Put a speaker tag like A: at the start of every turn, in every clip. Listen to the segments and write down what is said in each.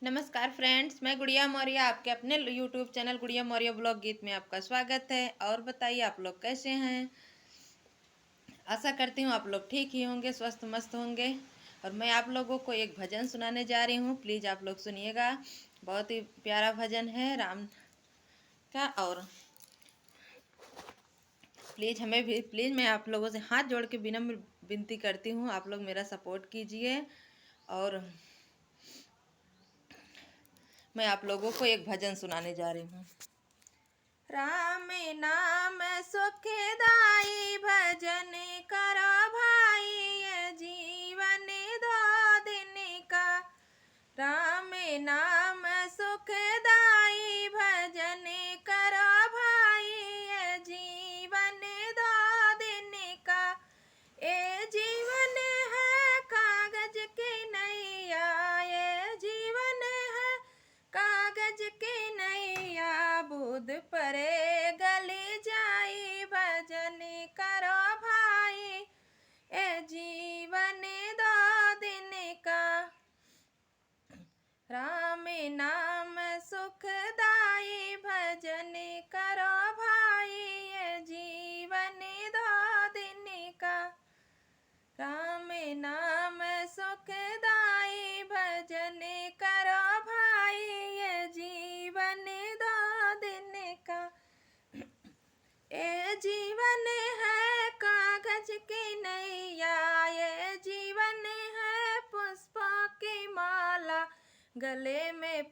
A: नमस्कार फ्रेंड्स, मैं गुड़िया मौर्य आपके अपने यूट्यूब चैनल गुड़िया मौर्य ब्लॉग गीत में आपका स्वागत है। और बताइए आप लोग कैसे हैं। आशा करती हूँ आप लोग ठीक ही होंगे, स्वस्थ मस्त होंगे। और मैं आप लोगों को एक भजन सुनाने जा रही हूँ, प्लीज़ आप लोग सुनिएगा। बहुत ही प्यारा भजन है राम का। और प्लीज़ मैं आप लोगों से हाथ जोड़ के विनम्र विनती करती हूँ, आप लोग मेरा सपोर्ट कीजिए। और मैं आप लोगों को एक भजन सुनाने जा रही हूँ। राम नाम सुखदाई भजन करो भाई, ये जीवन दो दिन का। राम नाम सुखदाई भजन करो भाई, ये जीवन दो दिन का। ये जीवन है कागज की नैया, ये जीवन है कागज की नैया। बुध परे गली जाई भजन करो भाई, ए जीवन दो दिन का। राम नाम सुखदाई भजन करो भाई, ये जीवन दो दिन का। राम नाम सुखदाई भजन करो भाई, ये जीवन दो दिन का। ये जीवन है कागज की नैया, ये जीवन है पुष्पों की माला। गले में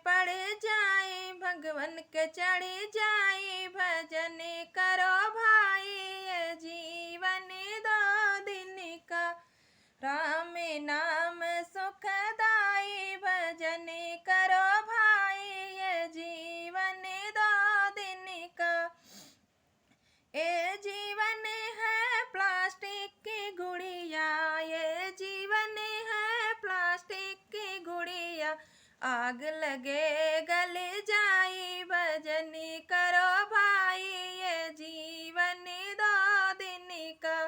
A: पड़ जाए भगवन के चढ़ जाए भजन करो भाई, ये जीवन दो दिन का। राम नाम सुखदाई भजन करो भाई, ये जीवन दो दिन का। ये जीवन है प्लास्टिक की गुड़िया, ये जीवन है प्लास्टिक की गुड़िया। आग लगे गल जाई भजन करो भाई, ये जीवन दो दिन का।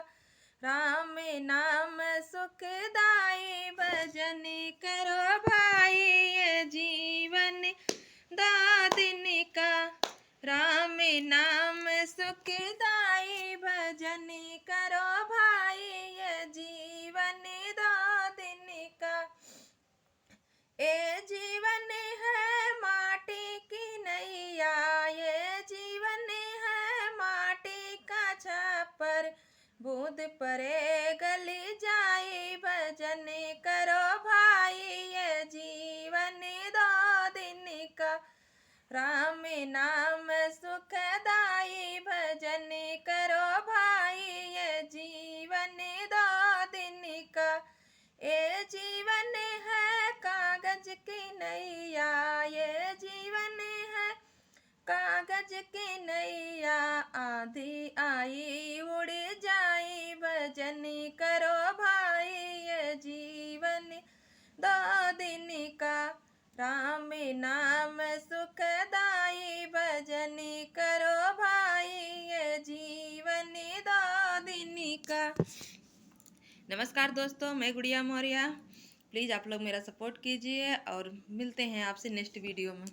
A: राम नाम सुखदाई भजन करो भाई, ये जीवन दो दिन का। राम नाम सुखदाई भजन करो भाई, ये जीवन दो दिन का। ये जीवन है माटी की नैया, ये जीवन है माटी का छप्पर। बूंद परे गली जाई भजन करो भाई, ये जीवन दो दिन का। राम नाम सुखदाई भजन करो भाई, ये जीवन दो दिन का। ये जीवन है कागज की नैया, ये जीवन है कागज की नैया। आंधी आई उड़ जाई भजन करो भाई, ये जीवन दो दिन का। राम नाम सुखदाई भजन करो भाई, ये जीवन दो दिन का। नमस्कार दोस्तों, मैं गुड़िया मौर्य। प्लीज़ आप लोग मेरा सपोर्ट कीजिए और मिलते हैं आपसे नेक्स्ट वीडियो में।